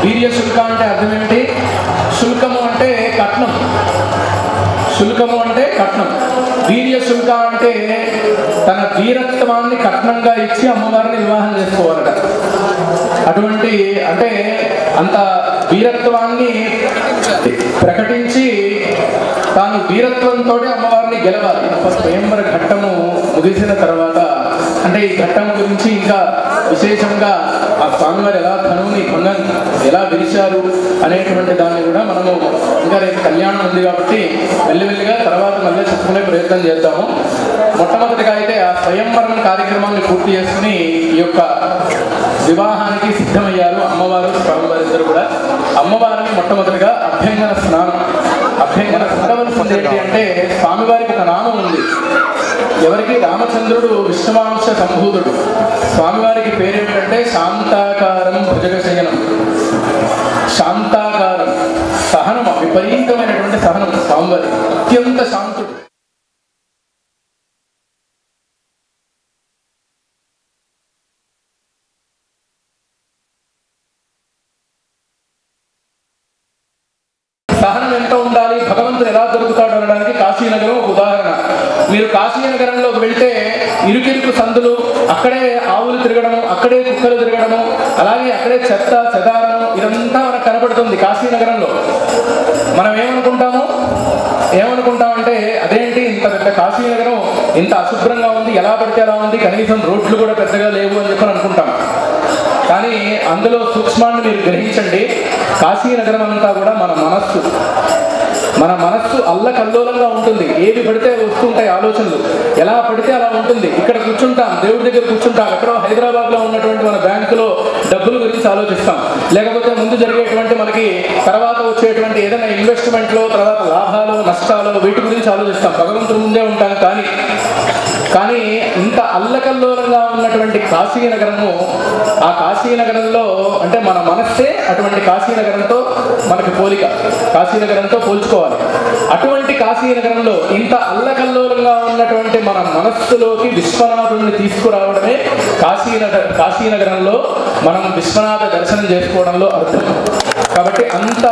వీర్య శుల్క అంటే అర్థం ఏమిటి? శుల్కము అంటే కట్నం. శుల్కము అంటే కట్నం. వీర్య శుల్క అంటే తన వీరత్వాన్ని కట్నంగా ఇచ్చి అమ్మవారిని వివాహం చేసుకోవాలట. అటువంటి అంటే అంత వీరత్వాన్ని ప్రకటించి తాను వీరత్వంతో అమ్మవారిని గెలవాలి. స్వయంవర ఘట్టము ముగిసిన తర్వాత అంటే ఈ ఘట్టం గురించి ఇంకా విశేషంగా ఆ స్వామివారు ఎలా ధనువుని భంగం ఎలా విరిచారు అనేటువంటి దాన్ని కూడా మనము ఇంకా రేపు కళ్యాణం ఉంది కాబట్టి మెల్లిమెల్లిగా తర్వాత మళ్ళీ చెప్పుకునే ప్రయత్నం చేద్దాము. మొట్టమొదటిగా అయితే ఆ స్వయంవరం కార్యక్రమాన్ని పూర్తి చేసుకుని ఈ యొక్క వివాహానికి సిద్ధమయ్యారు అమ్మవారు స్వామివారి ఇద్దరు కూడా. అమ్మవారిని మొట్టమొదటిగా అభ్యంగన స్నానం ఉండవలసింది ఏంటి అంటే స్వామివారికి ఒక నామం ఉంది. ఎవరికి? రామచంద్రుడు విష్ణువాంశ సంభూతుడు. స్వామివారికి పేరేంటంటే శాంతాకారం భుజగశయనం. శాంతాకారం సహనం, విపరీతమైనటువంటి సహనం స్వామివారి, అత్యంత శాంతుడు. సహనం ఎంత ఉండాలి, భగవంతుడు ఎలా దొరుకుతాడు అనడానికి కాశీనగరం ఒక ఉదాహరణ. మీరు కాశీనగరంలోకి వెళ్తే ఇరుకిరుకు సందులు, అక్కడే ఆవులు తిరగడము, అక్కడే కుక్కలు తిరగడము, అలాగే అక్కడే చెత్త చెదారము, ఇదంతా మనకు కనబడుతుంది కాశీనగరంలో. మనం ఏమనుకుంటామంటే అదేంటి ఇంత పెద్ద కాశీనగరం ఇంత అశుభ్రంగా ఉంది, ఎలా పడితే అలా ఉంది, కనీసం రోడ్లు కూడా పెద్దగా లేవు అని చెప్పి అనుకుంటాం. కానీ అందులో సూక్ష్మాన్ని మీరు గ్రహించండి. కాశీనగరం అంతా కూడా మన మనస్సు అల్లకల్లోలంగా ఉంటుంది. ఏవి పడితే వస్తుంటాయి ఆలోచనలు, ఎలా పడితే అలా ఉంటుంది. ఇక్కడ కూర్చుంటాం, దేవుడి దగ్గర కూర్చుంటాం, ఎక్కడో హైదరాబాద్లో ఉన్నటువంటి మన బ్యాంకులో డబ్బుల గురించి ఆలోచిస్తాం, లేకపోతే ముందు జరిగేటువంటి మనకి తర్వాత వచ్చేటువంటి ఏదైనా ఇన్వెస్ట్మెంట్లో తర్వాత లాభాలు నష్టాలు వీటి గురించి ఆలోచిస్తాం. భగవంతుడి ముందే ఉంటాం. కానీ ఇంత అల్లకల్లోలంగా ఉన్నటువంటి కాశీనగరము, ఆ కాశీనగరంలో అంటే మన మనస్సే అటువంటి కాశీనగరంతో మనకి పోలిక, కాశీనగరంతో పోల్చుకోవాలి. అటువంటి కాశీనగరంలో ఇంత అల్లకల్లోలంగా ఉన్నటువంటి మన మనస్సులోకి విశ్వనాథుడిని తీసుకురావడమే కాశీనగరంలో మనం విశ్వనాథ దర్శనం చేసుకోవడంలో అర్థం. కాబట్టి అంత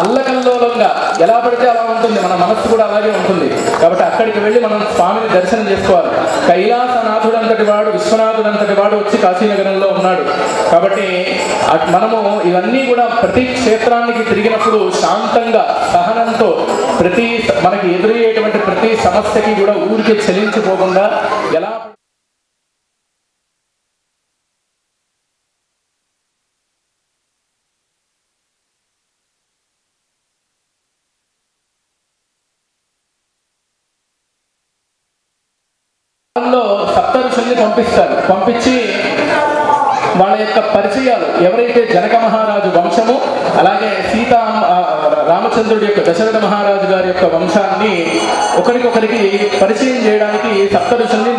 అల్లకల్లోలంగా ఎలా పడితే అలా ఉంటుంది, మన మనస్సు కూడా అలాగే ఉంటుంది. కాబట్టి అక్కడికి వెళ్ళి మనం స్వామిని దర్శనం చేసుకోవాలి. కైలాసనాథుడు అంతటి వాడు, విశ్వనాథుడు అంతటి వాడు వచ్చి కాశీనగరంలో ఉన్నాడు. కాబట్టి మనము ఇవన్నీ కూడా ప్రతి క్షేత్రానికి తిరిగినప్పుడు శాంతంగా సహనంతో మనకి ఎదురయ్యేటువంటి ప్రతి సమస్యకి కూడా ఊరికి చెలించిపోకుండా ఎలా సప్తఋషుల్ని పంపించి వాళ్ళ యొక్క పరిచయాలు, ఎవరైతే జనక మహారాజు వంశము, అలాగే రామచంద్రుడి యొక్క దశరథ మహారాజు గారి యొక్క వంశాన్ని ఒకరికొకరికి పరిచయం చేయడానికి సప్తఋషుల్ని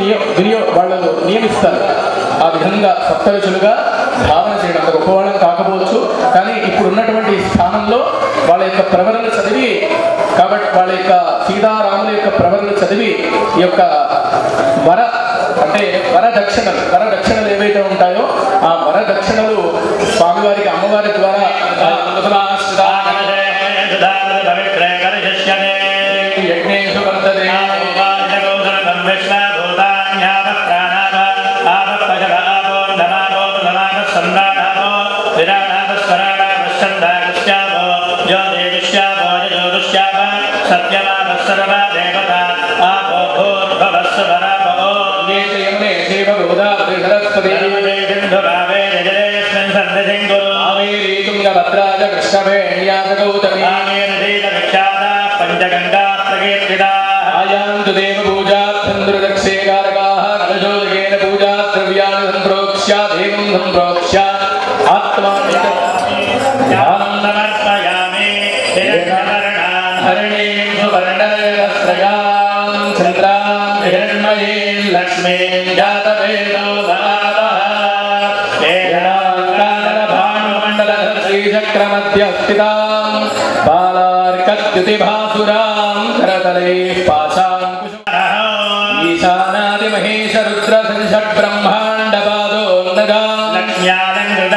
వాళ్ళు నియమిస్తారు. ఆ విధంగా సప్తఋషులుగా భావన చేయడం గొప్పవాళ్ళం కాకపోవచ్చు, కానీ ఇప్పుడు ఉన్నటువంటి స్థానంలో వాళ్ళ యొక్క ప్రవరణ చదివి, కాబట్టి వాళ్ళ యొక్క సీతారాముల యొక్క ప్రవరణ చదివి ఈ యొక్క వరదక్షిణలు ఏవైతే ఉంటాయో ఆ వరదక్షిణలు స్వామివారికి అమ్మవారి ద్వారా భద్రాజ కృష్ణవేణ్యాసగౌతమీ పంచగంగా ఆయాంతు దేవ పూజాక్షేకారకాః నలజోదకేన పూజా ద్రవ్యాన్ని సంప్రోక్ష్య దేవం సంప్రోక్ష్య ఆత్మా ధ్యానం సమర్పయామి. హరిణీం సువర్ణశ్రయాం చంద్రాం హిరణ్మయీం లక్ష్మీం జాతవేదో శ్రీచక్రమధ్య స్థితాం బాలార్కద్యుతిభాసురాం కరతలైః పాశాంకుశం ఈశానాది మహేశ రుద్ర సంషడ్ బ్రహ్మాండ పాదోన్నగా లక్ష్మ్యాలంకృత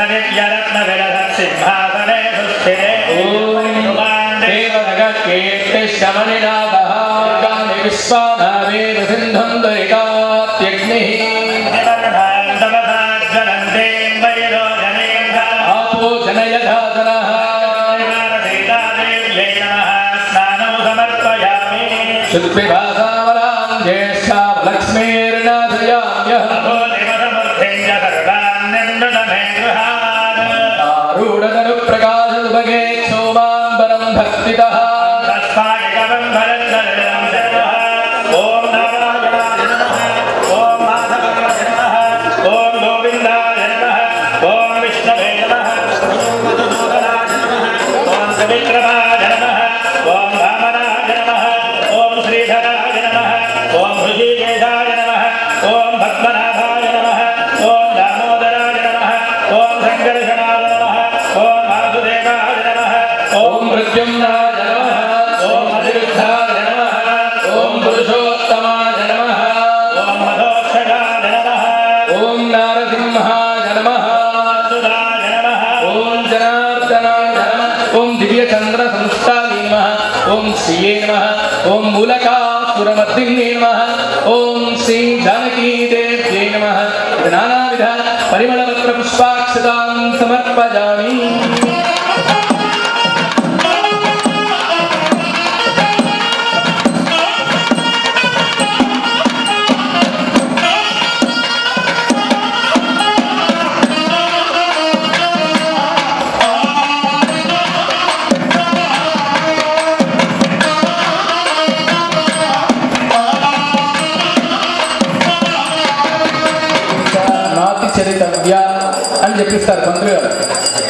అని చెప్పిస్తారు మంత్రి గారు.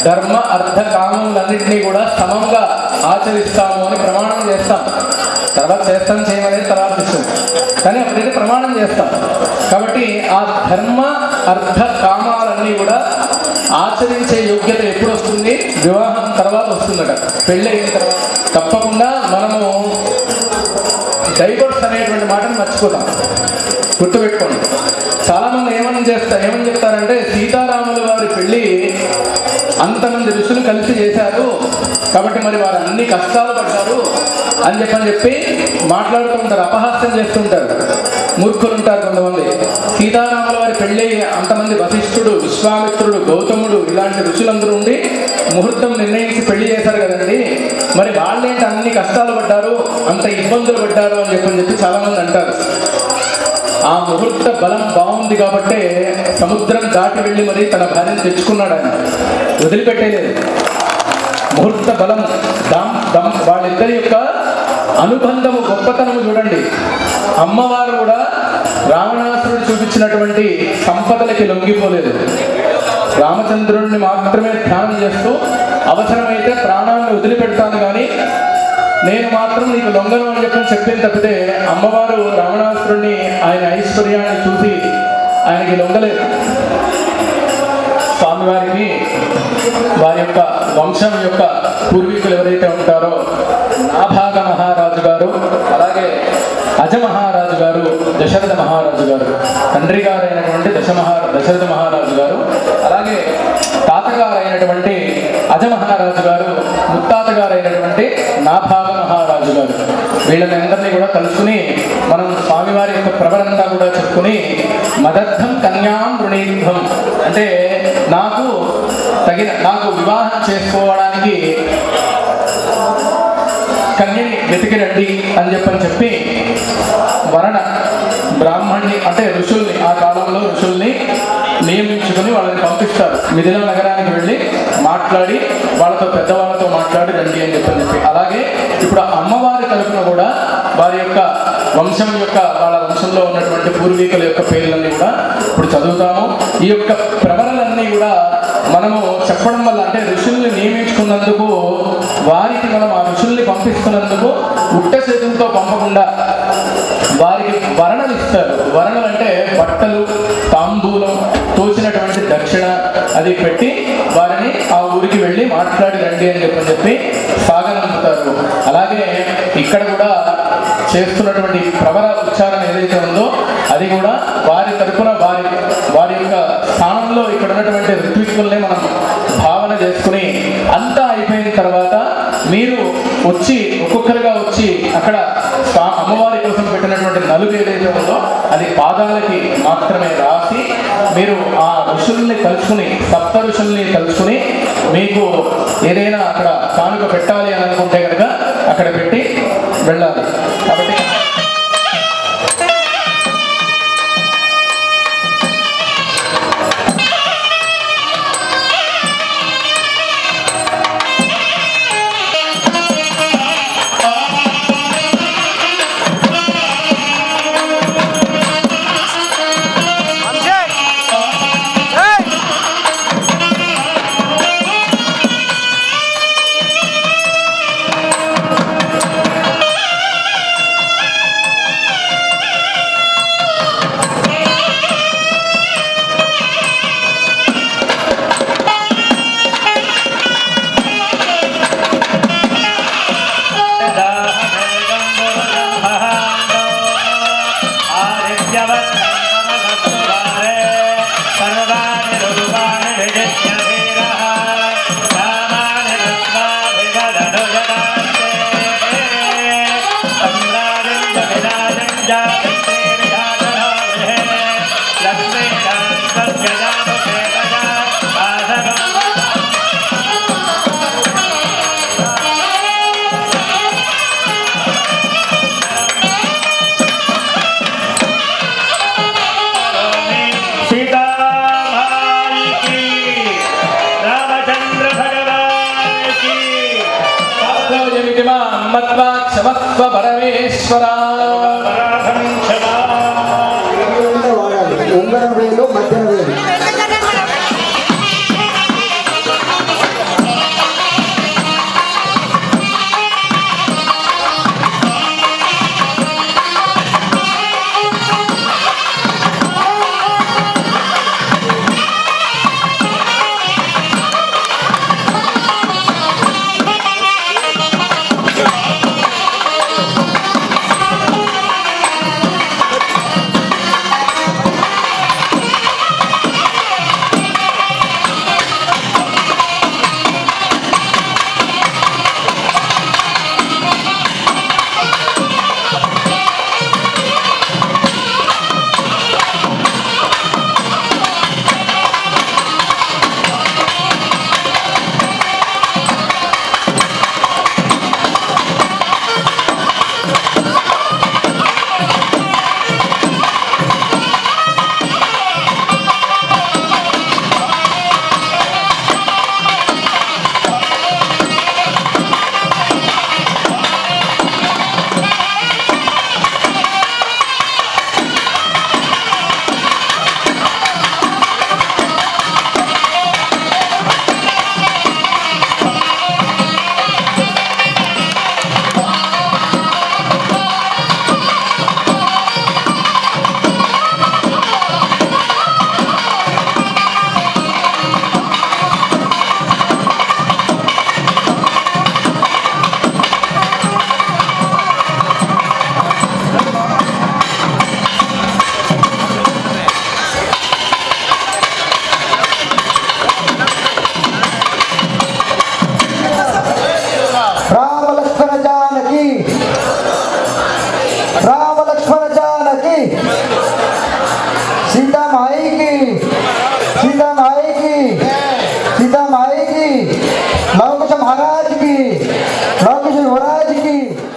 ధర్మ అర్థ కామములన్నింటినీ కూడా సమంగా ఆచరిస్తాము అని ప్రమాణం చేస్తాం. తర్వాత చేస్తాం చేయమనేది తర్వాత విషయం, కానీ అప్పుడైతే ప్రమాణం చేస్తాం. కాబట్టి ఆ ధర్మ అర్థ కామాలన్నీ కూడా ఆచరించే యోగ్యత ఎప్పుడు వస్తుంది? వివాహం తర్వాత వస్తుందట. పెళ్ళి అయిన తర్వాత తప్పకుండా మనము డైవర్స్ అనేటువంటి మాటను మర్చిపోతాం, గుర్తుపెట్టుకోండి. చాలామంది ఏమని చెప్తారంటే సీతారాముల వారి పెళ్ళి అంతమంది ఋషులు కలిసి చేశారు కాబట్టి మరి వారు అన్ని కష్టాలు పడ్డారు అని చెప్పి మాట్లాడుతూ ఉంటారు, అపహాస్యం చేస్తుంటారు. మూర్ఖులు ఉంటారు కొంతమంది. సీతారాముల వారి పెళ్ళి అంతమంది వశిష్ఠుడు, విశ్వామిత్రుడు, గౌతముడు ఇలాంటి ఋషులందరూ ఉండి ముహూర్తం నిర్ణయించి పెళ్లి చేశారు కదండి, మరి వాళ్ళేంటి అన్ని కష్టాలు పడ్డారు, అంత ఇబ్బందులు పడ్డారు అని చెప్పి చాలామంది అంటారు. ఆ ముహూర్త బలం బాగుంది కాబట్టే సముద్రం దాటి వెళ్ళి మరి తన భార్యను తెచ్చుకున్నాడు. ఆయన వదిలిపెట్టేలేదు. ముహూర్త బలం వాళ్ళిద్దరి యొక్క అనుబంధము, గొప్పతనము చూడండి. అమ్మవారు కూడా రావణాసురుడు చూపించినటువంటి సంపదలకి లొంగిపోలేదు. రామచంద్రుడిని మాత్రమే ధ్యానం చేస్తూ అవసరమైతే ప్రాణాన్ని వదిలిపెడతాను కానీ నేను మాత్రం నీకు లొంగను అని చెప్పింది తప్పితే అమ్మవారు రావణాసురుడిని ఆయన ఐశ్వర్యాన్ని చూసి ఆయనకి లొంగలేదు. స్వామివారికి వారి యొక్క వంశం యొక్క పూర్వీకులు ఎవరైతే ఉంటారో నాభాగ మహారాజు గారు, అలాగే అజ మహారాజు గారు, దశరథ మహారాజు గారు, తండ్రి గారు అయినటువంటి దశరథ మహారాజు గారు, అలాగే తాతగారు అయినటువంటి అజ మహారాజు గారు, ముత్తాత గారు అయినటువంటి నాభాగ మహారాజు గారు, వీళ్ళని అందరినీ కూడా కలుసుకుని మనం స్వామివారి యొక్క ప్రవరంతా కూడా చెప్పుకుని మదర్థం కన్యాం రుణీర్థం అంటే నాకు వివాహం చేసుకోవడానికి కన్యని వెతికి రండి అని చెప్పి వరణ బ్రాహ్మణ్ణి అంటే ఋషుల్ని, ఆ కాలంలో ఋషుల్ని నియమించుకొని వాళ్ళని పంపిస్తారు. మిథిలా నగరానికి వెళ్ళి మాట్లాడి వాళ్ళతో పెద్దవాళ్ళతో మాట్లాడి రండి అని చెప్పి. అలాగే ఇప్పుడు అమ్మవారి తరఫున కూడా వారి యొక్క వాళ్ళ వంశంలో ఉన్నటువంటి పూర్వీకుల యొక్క పేర్లన్నీ కూడా ఇప్పుడు చదువుతాము. ఈ యొక్క ప్రవరలన్నీ కూడా మనము చెప్పడం వల్ల అంటే ఋషుల్ని నియమించుకున్నందుకు వారికి మనం ఆ ఋషుల్ని పంపిస్తున్నందుకు ఉట్ట చేతులతో పంపకుండా వారికి వరణలు ఇస్తారు. వరణలు అంటే బట్టలు, తాంబూలం, తోచినటువంటి దక్షిణ అది పెట్టి వారిని ఆ ఊరికి వెళ్ళి మాట్లాడి రండి అని చెప్పి సాగనంపుతారు. అలాగే ఇక్కడ కూడా చేస్తున్నటువంటి ప్రవర ఉచ్చారణ ఏదైతే ఉందో అది కూడా వారి తరఫున వారి యొక్క స్థానంలో ఇక్కడ ఉన్నటువంటి ఋత్విక్కుల్ని మనం మీరు వచ్చి ఒక్కొక్కరుగా వచ్చి అక్కడ అమ్మవారి కోసం పెట్టినటువంటి నలుగు ఏదైతే ఉందో అది పాదాలకి మాత్రమే రాసి మీరు ఆ ఋషుల్ని తలుచుకుని, సప్త ఋషుల్ని తలుచుకుని మీకు ఏదైనా అక్కడ కానుక పెట్టాలి అని అనుకుంటే కనుక అక్కడ పెట్టి వెళ్ళాలి. కాబట్టి క్షమస్వ పరమేశ్వర. ఉంగరం వేలు మధ్యన వేలు